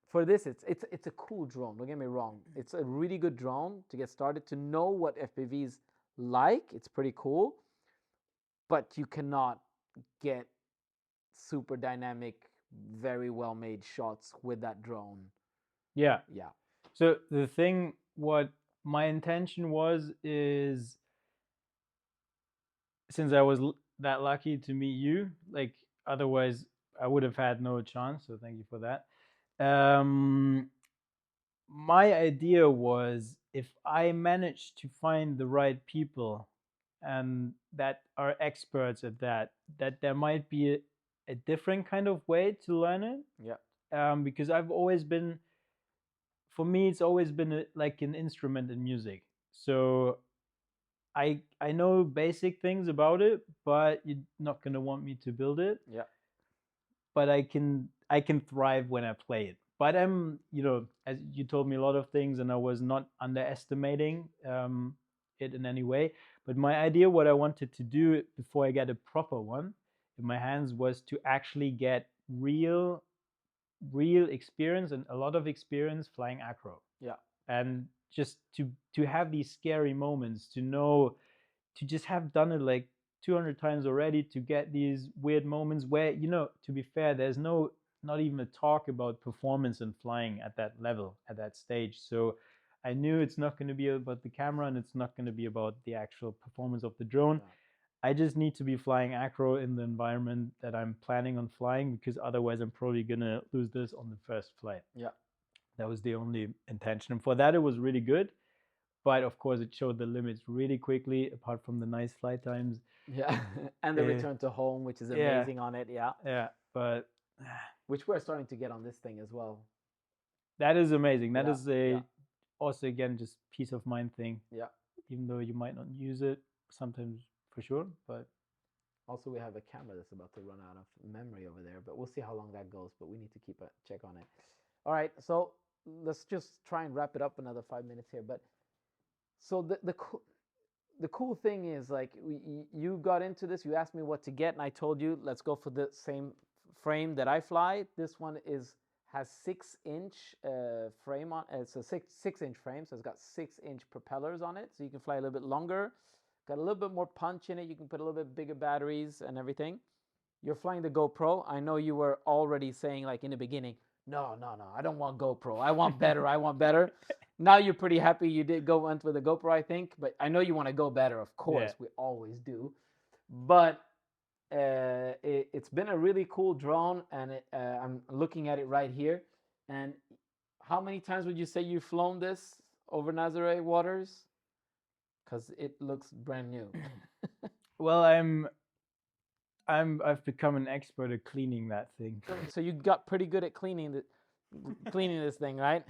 for this, it's a cool drone. Don't get me wrong. It's a really good drone to get started, to know what FPV's like. It's pretty cool, but you cannot get super dynamic, very well made shots with that drone. Yeah. Yeah. So the thing, what my intention was, is since I was that lucky to meet you, like otherwise I would have had no chance. So thank you for that. My idea was if I managed to find the right people and that are experts at that there might be a different kind of way to learn it. Yeah. Because I've always been, for me, it's always been like an instrument in music. So I know basic things about it, but you're not gonna want me to build it. Yeah. But I can thrive when I play it. But I'm, as you told me a lot of things, and I was not underestimating it in any way. But my idea, what I wanted to do before I get a proper one in my hands, was to actually get real experience and a lot of experience flying acro. Yeah. And just to have these scary moments, to just have done it like 200 times already, to get these weird moments where, to be fair, there's not even a talk about performance and flying at that level, at that stage. So I knew it's not going to be about the camera and it's not going to be about the actual performance of the drone. Yeah. I just need to be flying acro in the environment that I'm planning on flying, because otherwise I'm probably going to lose this on the first flight. Yeah. That was the only intention. And for that, it was really good. But of course, it showed the limits really quickly, apart from the nice flight times. Yeah. And the return to home, which is amazing on it. Yeah. Yeah. But which we're starting to get on this thing as well. That is amazing. That is also, again, just peace of mind thing. Yeah. Even though you might not use it sometimes, for sure. But also, we have a camera that's about to run out of memory over there, but we'll see how long that goes. But we need to keep a check on it. All right. So let's just try and wrap it up another 5 minutes here. But so the cool thing is, like, you got into this, you asked me what to get, and I told you, let's go for the same frame that I fly. This one has 6-inch frame on. It's a 6-inch frame, so it's got 6-inch propellers on it, so you can fly a little bit longer. got a little bit more punch in it. You can put a little bit bigger batteries and everything. You're flying the GoPro. I know you were already saying like in the beginning, no, I don't want GoPro. I want better. I want better. Now you're pretty happy you did went with a GoPro, I think. But I know you want to go better. Of course, Yeah. we always do. But it's been a really cool drone, and I'm looking at it right here. And how many times would you say you've flown this over Nazare waters? Because it looks brand new. Well, I've become an expert at cleaning that thing. So you got pretty good at cleaning this thing, right?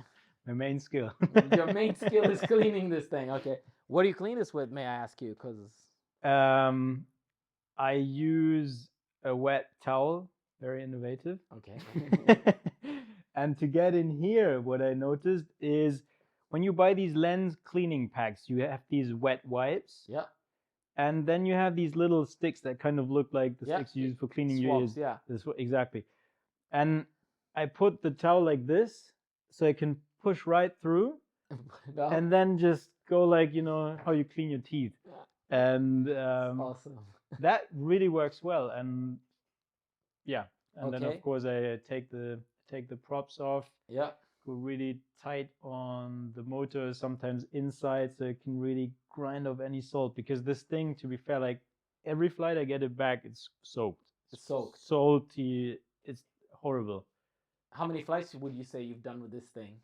My main skill. Your main skill is cleaning this thing. Okay. What do you clean this with, may I ask you? Because I use a wet towel, very innovative. okay. And to get in here, what I noticed is when you buy these lens cleaning packs, you have these wet wipes. Yeah. And then you have these little sticks that kind of look like the sticks you use for cleaning your ears. Yeah. Exactly. And I put the towel like this so I can push right through No? and then just go like, how you clean your teeth. And Awesome. that really works well. And yeah. And then Okay. of course I take the props off. Yeah. Go really tight on the motor, sometimes inside, so it can really grind off any salt. Because this thing, to be fair, like every flight I get it back, it's soaked. It's soaked. Salty. It's horrible. How many flights would you say you've done with this thing?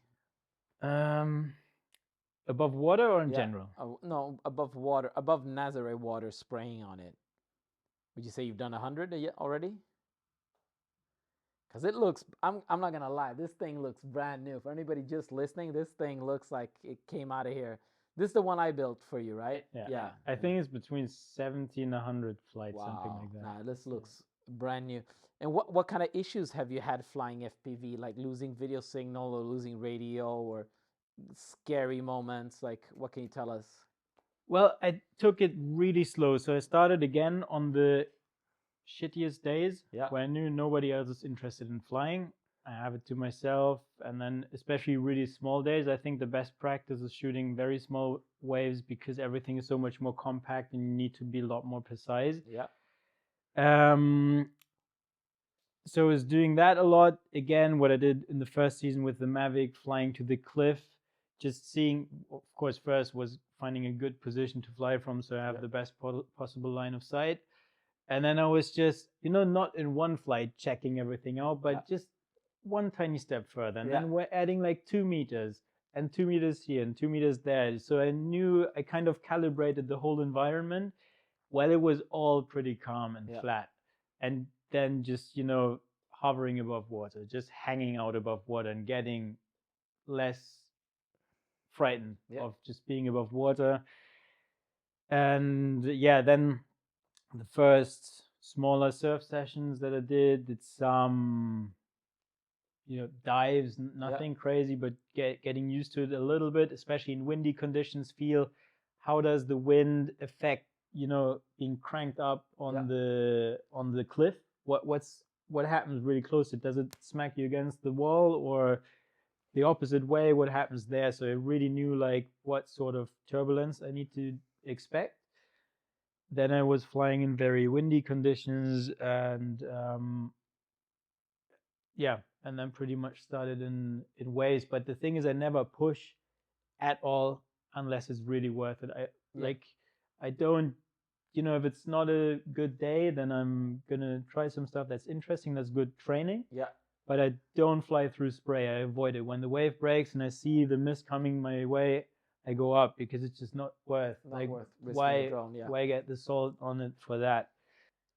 Above water or in general? No, above water, above Nazare water spraying on it. Would you say you've done 100 already? Because it looks, I'm not going to lie, this thing looks brand new. For anybody just listening, this thing looks like it came out of here. This is the one I built for you, right? Yeah. I think it's between 70 and 100 flights, something like that. Nah, this looks brand new. And what kind of issues have you had flying FPV, like losing video signal or losing radio or scary moments? Like, what can you tell us? Well, I took it really slow. So I started again on the shittiest days where I knew nobody else is interested in flying. I have it to myself. And then especially really small days, I think the best practice is shooting very small waves because everything is so much more compact and you need to be a lot more precise. Yeah. So I was doing that a lot. Again, what I did in the first season with the Mavic, flying to the cliff, just seeing, of course, first was finding a good position to fly from so I have the best possible line of sight. And then I was just, not in one flight checking everything out, but just one tiny step further. And then we're adding like 2 meters and 2 meters here and 2 meters there. So I knew I kind of calibrated the whole environment while it was all pretty calm and flat. And then just, hovering above water, just hanging out above water and getting less frightened of just being above water. And then the first smaller surf sessions that I did some, dives, nothing crazy, but getting used to it a little bit, especially in windy conditions. Feel how does the wind affect, being cranked up on the cliff? What happens really close? Does it smack you against the wall or the opposite way? What happens there? So I really knew like what sort of turbulence I need to expect. Then I was flying in very windy conditions and and then pretty much started in waves. But the thing is I never push at all unless it's really worth it. I don't, if it's not a good day, then I'm gonna try some stuff that's interesting, that's good training. But I don't fly through spray. I avoid it. When the wave breaks and I see the mist coming my way, I go up because it's just not worth. Why get the salt on it for that?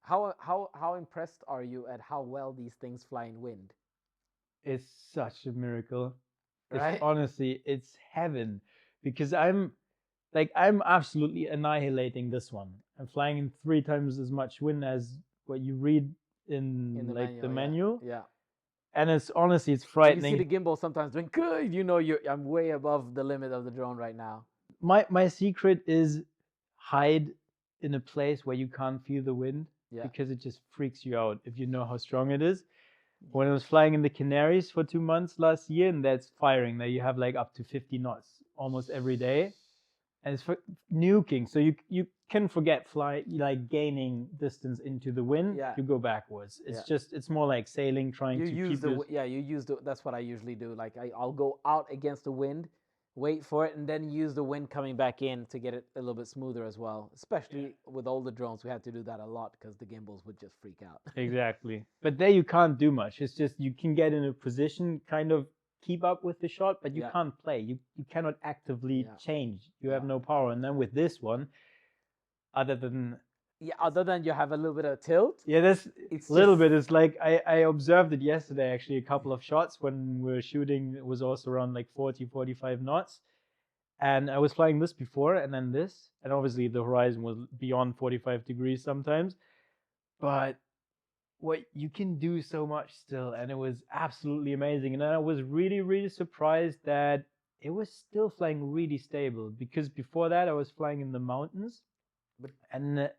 How impressed are you at how well these things fly in wind? It's such a miracle. Right? It's heaven because I'm absolutely annihilating this one. I'm flying in 3 times as much wind as what you read in the manual. Yeah. And it's frightening. You see the gimbal sometimes doing good. I'm way above the limit of the drone right now. My secret is hide in a place where you can't feel the wind because it just freaks you out if you know how strong it is. When I was flying in the Canaries for 2 months last year, and that's firing, that you have like up to 50 knots almost every day. and it's for nuking. So you can forget fly like gaining distance into the wind. Yeah. You go backwards. It's more like sailing, trying You to use keep the you use the. That's what I usually do. Like I'll go out against the wind, wait for it, and then use the wind coming back in to get it a little bit smoother as well. Especially with older drones, we had to do that a lot because the gimbals would just freak out. Exactly. But there you can't do much. It's just you can get in a position, kind of keep up with the shot, but you can't play. You cannot actively change. You have no power. And then with this one, other than you have a little bit of tilt. that's It's a little just- bit. It's like I observed it yesterday, actually, a couple of shots when we were shooting. It was also around like 40, 45 knots. And I was flying this before and then this. And obviously the horizon was beyond 45 degrees sometimes. But what you can do so much still, and it was absolutely amazing. And I was really, really surprised that it was still flying really stable, because before that I was flying in the mountains, and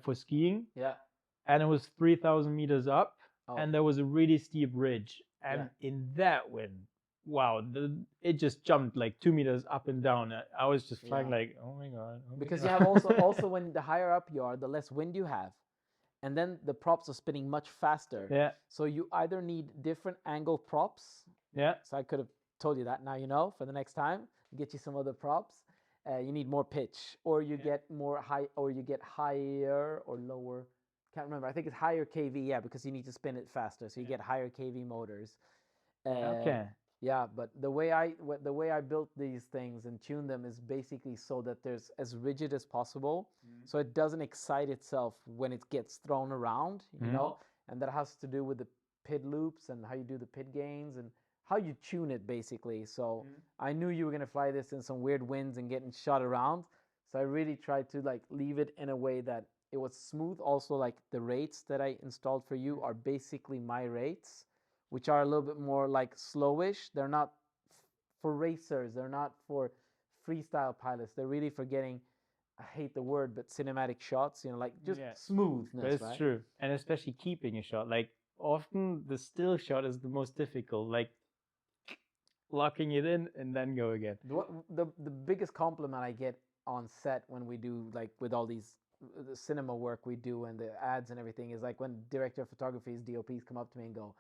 for skiing, and it was 3,000 meters up, and there was a really steep ridge, and in that wind, wow, it just jumped like 2 meters up and down. I was just flying like, oh my god. Because you have also when the higher up you are, the less wind you have. And then the props are spinning much faster. Yeah. So you either need different angle props. Yeah. So I could have told you that. Now you know for the next time. Get you some other props. You need more pitch, or you get more high, or you get higher or lower. Can't remember. I think it's higher kV. Yeah, because you need to spin it faster. So you get higher kV motors. Okay. Yeah, but the way I built these things and tuned them is basically so that there's as rigid as possible, so it doesn't excite itself when it gets thrown around, you know, and that has to do with the PID loops and how you do the PID gains and how you tune it basically. So I knew you were gonna fly this in some weird winds and getting shot around, so I really tried to like leave it in a way that it was smooth. Also, like the rates that I installed for you are basically my rates, which are a little bit more like slowish. They're not for racers. They're not for freestyle pilots. They're really for getting, I hate the word, but cinematic shots, you know, like just smoothness. But it's right? true. And especially keeping a shot. Like often the still shot is the most difficult. Like locking it in and then go again. The biggest compliment I get on set when we do like with all these the cinema work we do and the ads and everything is like when director of photography's DOPs come up to me and go,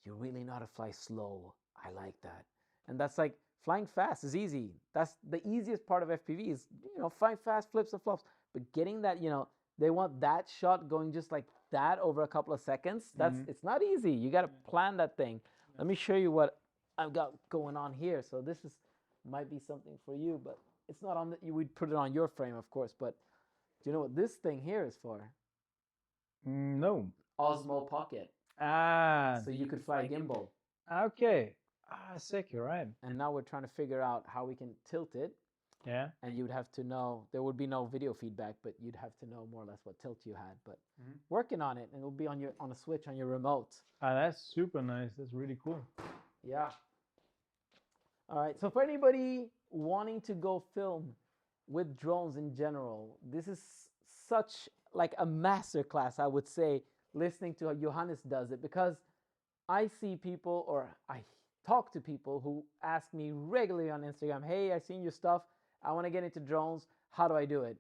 "You really know how to fly slow. I like that." And that's like flying fast is easy. That's the easiest part of FPV is, you know, flying fast, flips and flops. But getting that, you know, they want that shot going just like that over a couple of seconds. It's not easy. You got to plan that thing. Let me show you what I've got going on here. So this might be something for you, but it's not on you would put it on your frame, of course. But do you know what this thing here is for? No. Osmo Pocket. So you could fly gimbal. Okay. Sick, you're right. And now we're trying to figure out how we can tilt it. Yeah. And you'd have to know, there would be no video feedback, but you'd have to know more or less what tilt you had. But working on it, and it'll be on a switch on your remote. That's super nice. That's really cool. Yeah. All right. So for anybody wanting to go film with drones in general, this is such like a master class, I would say, listening to how Johannes does it, because I see people, or I talk to people who ask me regularly on Instagram, "Hey, I've seen your stuff. I want to get into drones. How do I do it?"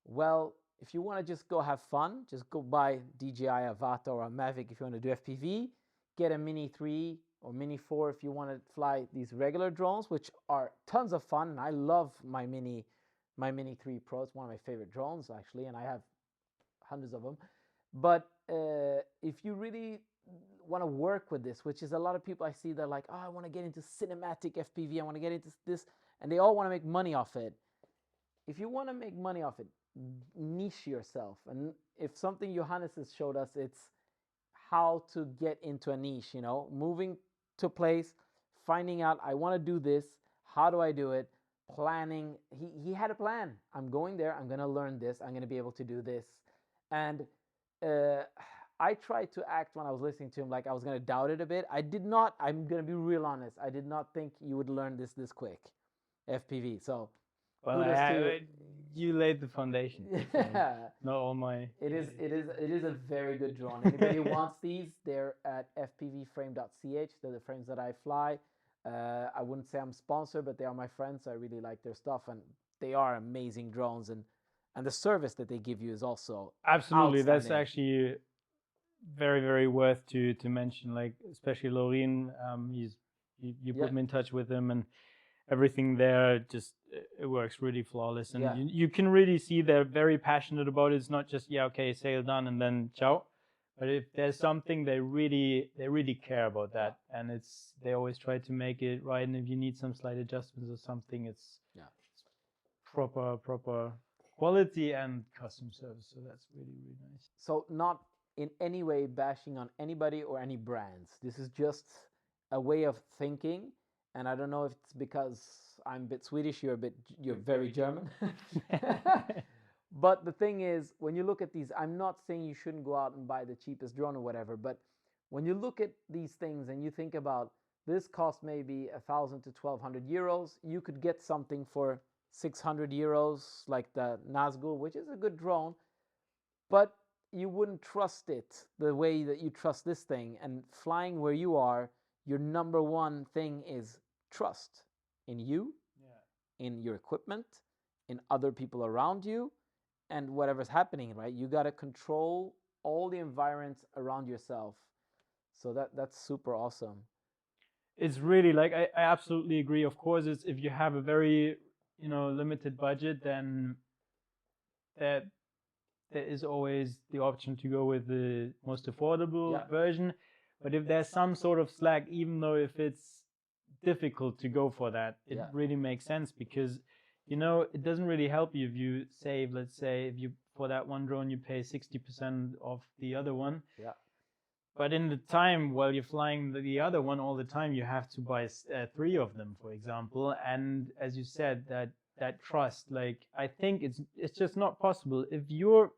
Well, if you want to just go have fun, just go buy DJI Avata or a Mavic if you want to do FPV. Get a Mini 3 or Mini 4 if you want to fly these regular drones, which are tons of fun. And I love my Mini 3 Pro. It's one of my favorite drones, actually, and I have hundreds of them. But if you really want to work with this, which is a lot of people I see, they're like, "Oh, I want to get into cinematic FPV. I want to get into this," and they all want to make money off it. If you want to make money off it, niche yourself. And if something Johannes has showed us, it's how to get into a niche, you know, moving to a place, finding out, I want to do this. How do I do it? Planning. He had a plan. I'm going there. I'm going to learn this. I'm going to be able to do this. And I tried to act when I was listening to him like I was going to doubt it a bit. I did not. I'm going to be real honest. I did not think you would learn this quick, FPV. So, well, you laid the foundation. Yeah. Not all my. It is a very good drone. Anybody who wants these, they're at fpvframe.ch. They're the frames that I fly. I wouldn't say I'm sponsored, but they are my friends. I really like their stuff, and they are amazing drones, and the service that they give you is also Absolutely, that's outstanding. actually very, very worth to mention. Like especially Lorin, you put Yeah. me in touch with him, and everything there just it works really flawless, and Yeah. you can really see they're very passionate about it. It's not just okay, sale done and then ciao, but if there's something they really care about that, and they always try to make it right. And if you need some slight adjustments or something, it's Yeah. proper quality and custom service. So that's really nice. So not in any way bashing on anybody or any brands. This is just a way of thinking, and I don't know if it's because I'm a bit Swedish, you're very German. But the thing is, when you look at these, I'm not saying you shouldn't go out and buy the cheapest drone or whatever, but when you look at these things and you think about this cost maybe 1,000 to 1,200 euros, you could get something for 600 euros, like the Nazgul, which is a good drone, but you wouldn't trust it the way that you trust this thing. And flying where you are, your number one thing is trust in you, in your equipment, in other people around you, and whatever's happening, right? You got to control all the environments around yourself. So that's super awesome. It's really like I absolutely agree. Of course, it's if you have a very limited budget, then that there is always the option to go with the most affordable version. But if there's some sort of slack, even though if it's difficult to go for that, it really makes sense, because it doesn't really help you if you save, let's say, if you for that one drone you pay 60% of the other one. Yeah. But in the time while you're flying the other one all the time, you have to buy 3 of them, for example. And as you said, that trust, like I think it's just not possible if your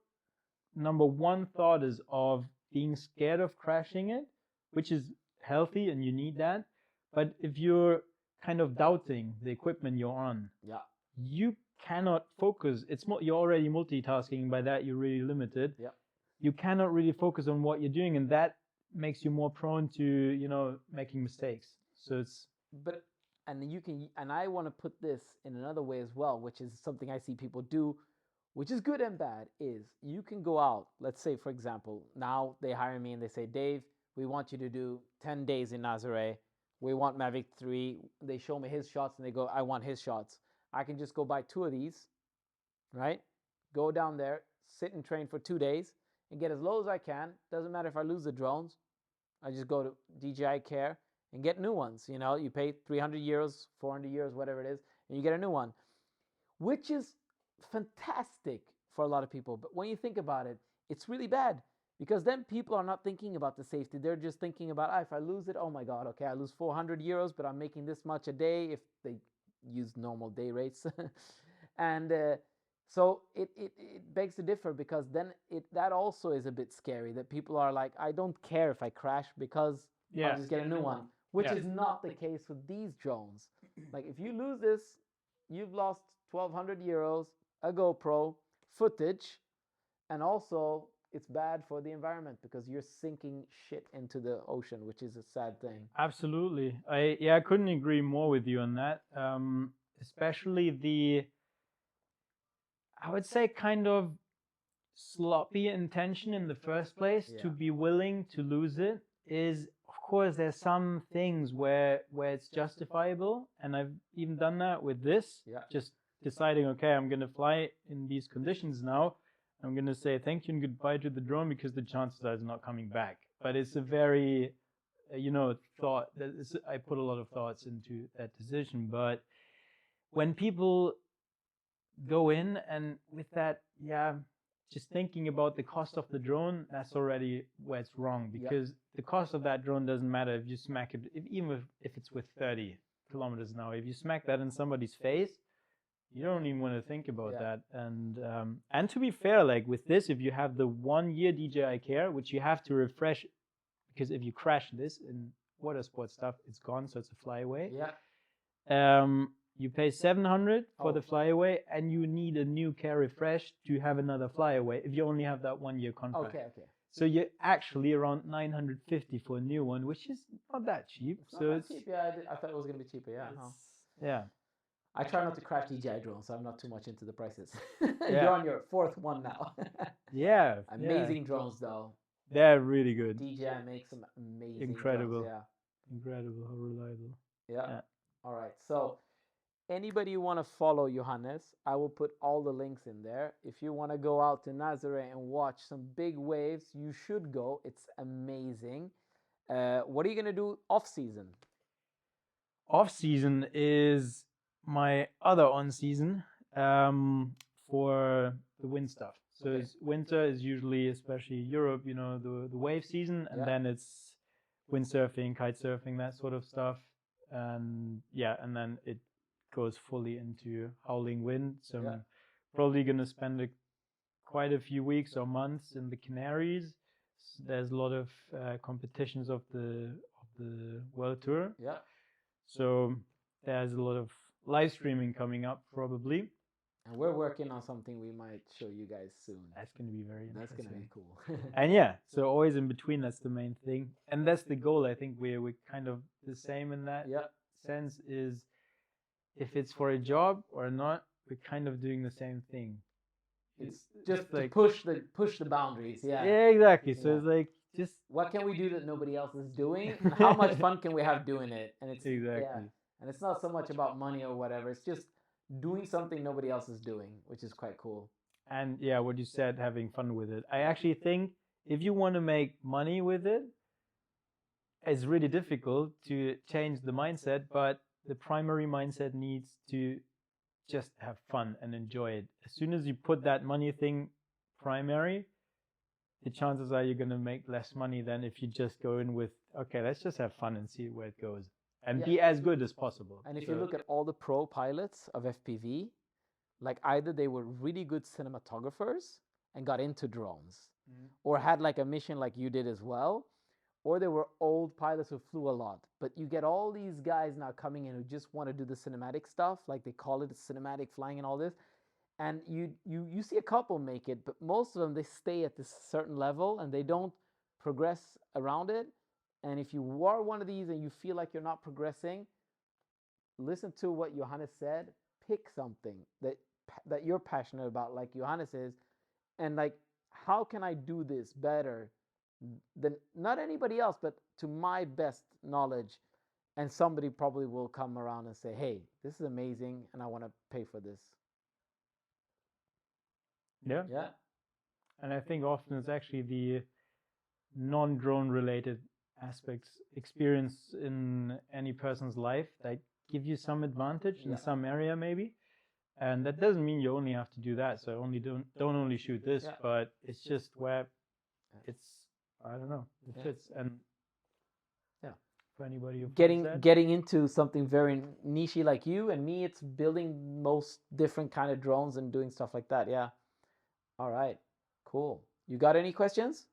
number one thought is of being scared of crashing it, which is healthy and you need that. But if you're kind of doubting the equipment you're on, you cannot focus. You're already multitasking. By that, you're really limited. You cannot really focus on what you're doing, and that makes you more prone to making mistakes. So it's and I want to put this in another way as well, which is something I see people do, which is good and bad, is you can go out. Let's say, for example, now they hire me and they say, Dave, we want you to do 10 days in Nazare. We want Mavic 3. They show me his shots and they go, I want his shots. I can just go buy 2 of these, right? Go down there, sit and train for 2 days and get as low as I can. Doesn't matter if I lose the drones. I just go to DJI Care and get new ones. You pay 300 euros, 400 euros, whatever it is, and you get a new one, which is fantastic for a lot of people. But when you think about it, it's really bad, because then people are not thinking about the safety. They're just thinking about, if I lose it, oh my God, okay, I lose 400 euros, but I'm making this much a day if they use normal day rates. And so it begs to differ, because then that also is a bit scary, that people are like, I don't care if I crash because I'll just get a new one, which is not the case with these drones. Like if you lose this, you've lost 1,200 euros, a GoPro, footage, and also it's bad for the environment because you're sinking shit into the ocean, which is a sad thing. Absolutely. I couldn't agree more with you on that. Especially I would say kind of sloppy intention in the first place to be willing to lose it is, of course, there's some things where it's justifiable, and I've even done that with this. Just deciding, okay, I'm going to fly in these conditions now. I'm going to say thank you and goodbye to the drone, because the chances are it's not coming back. But it's a very, thought. I put a lot of thoughts into that decision. But when people go in and with that, just thinking about the cost of the drone, that's already where it's wrong, because the cost of that drone doesn't matter if you smack it, even if it's with 30 kilometers an hour. If you smack that in somebody's face, you don't even want to think about that. And to be fair, like with this, if you have the 1 year DJI Care, which you have to refresh, because if you crash this in water sport stuff, it's gone, so it's a flyaway. You pay 700 for the flyaway, and you need a new Care refresh to have another flyaway if you only have that 1 year contract. Okay. So you're actually around 950 for a new one, which is not that cheap. It's not that cheap. Yeah, I thought it was gonna be cheaper. Yeah. Yeah. I try not to crash DJI drones, so I'm not too much into the prices. You're on your fourth one now. Yeah. Amazing drones though. They're really good. DJI makes some amazing Incredible. drones. Yeah. Incredible how reliable. Yeah. All right. So anybody you want to follow Johannes, I will put all the links in there. If you want to go out to Nazare and watch some big waves, you should go. It's amazing. What are you gonna do off season? Off season is my other on season for the wind stuff. So it's winter is usually, especially Europe, you know, the wave season, and then it's windsurfing, kite surfing, that sort of stuff. And and then it goes fully into howling wind. So I'm probably gonna spend quite a few weeks or months in the Canaries. There's a lot of competitions of the World Tour. Yeah. So there's a lot of live streaming coming up probably. And we're working on something we might show you guys soon. That's going to be very interesting. That's going to be cool. And so always in between, that's the main thing. And that's the goal. I think we're kind of the same in that sense, is if it's for a job or not, we're kind of doing the same thing. It's just like push the boundaries. Yeah, exactly. So it's like, just what can we do that nobody else is doing? And how much fun can we have doing it? And it's and it's not so much about money or whatever. It's just doing something nobody else is doing, which is quite cool. And what you said, having fun with it. I actually think if you want to make money with it, it's really difficult to change the mindset, but the primary mindset needs to just have fun and enjoy it. As soon as you put that money thing primary, the chances are you're going to make less money than if you just go in with, okay, let's just have fun and see where it goes and be as good as possible. And if you look at all the pro pilots of FPV, like either they were really good cinematographers and got into drones, or had like a mission like you did as well, or they were old pilots who flew a lot. But you get all these guys now coming in who just want to do the cinematic stuff, like they call it cinematic flying and all this. And you see a couple make it, but most of them, they stay at this certain level and they don't progress around it. And if you are one of these and you feel like you're not progressing, listen to what Johannes said. Pick something that you're passionate about, like Johannes is, and like, how can I do this better than not anybody else, but to my best knowledge? And somebody probably will come around and say, hey, this is amazing and I want to pay for this. Yeah. And I think often it's actually the non-drone related aspects, experience in any person's life that give you some advantage in some area maybe. And that doesn't mean you only have to do that. So don't only shoot this, but it's just where it's, I don't know, it fits. And for anybody who getting into something very niche like you and me, it's building most different kind of drones and doing stuff like that. Yeah. All right. Cool. You got any questions?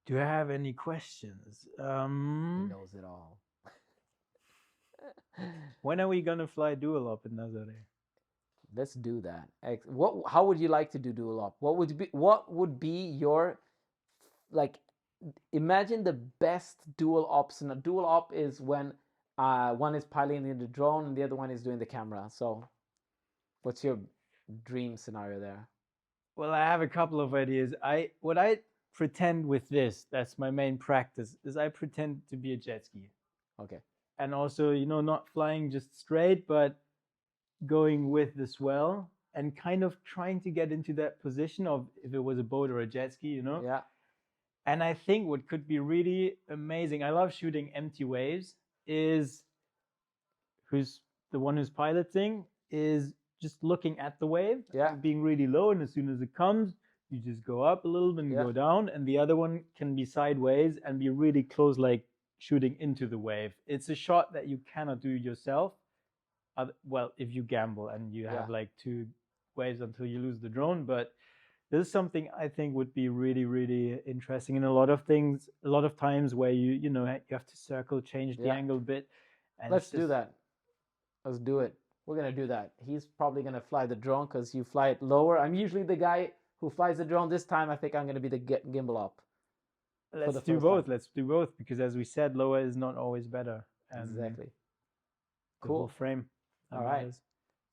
Do I have any questions? He knows it all. When are we gonna fly dual op in Nazare? Let's do that. How would you like to do dual op? What would be your, like, imagine the best dual ops. And a dual op is when one is piloting the drone and the other one is doing the camera. So what's your dream scenario there? Well, I have a couple of ideas. What I pretend with this, that's my main practice, is I pretend to be a jet ski. Okay. And also, not flying just straight, but going with the swell and kind of trying to get into that position of if it was a boat or a jet ski, Yeah. And I think what could be really amazing, I love shooting empty waves, is who's piloting is just looking at the wave, being really low, and as soon as it comes, you just go up a little bit and go down, and the other one can be sideways and be really close, like shooting into the wave. It's a shot that you cannot do yourself. Well, if you gamble and you have like 2 waves until you lose the drone, but this is something I think would be really, really interesting. And a lot of times where you have to circle, change the angle a bit. And let's do that. Let's do it. We're gonna do that. He's probably gonna fly the drone because you fly it lower. I'm usually the guy who flies the drone. This time, I think I'm going to be the gimbal op. Let's the do first both. time. Let's do both because, as we said, lower is not always better. And Exactly. the Cool. whole frame. All right.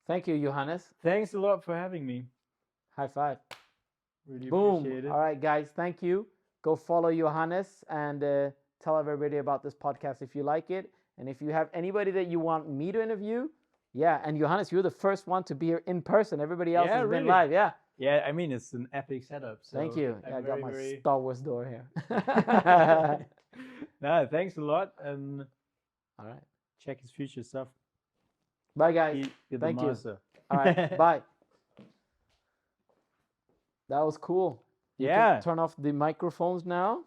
Thank you, Johannes. Thanks a lot for having me. High five. Really Boom. appreciate it. All right, guys. Thank you. Go follow Johannes and tell everybody about this podcast if you like it. And if you have anybody that you want me to interview, yeah. And Johannes, you're the first one to be here in person. Everybody else has been live. Yeah. Yeah, I mean, it's an epic setup. So Thank you. I'm I got my very... Star Wars door here. No, thanks a lot. And all right. Check his future stuff. Bye, guys. Thank you. All right. Bye. That was cool. You can turn off the microphones now.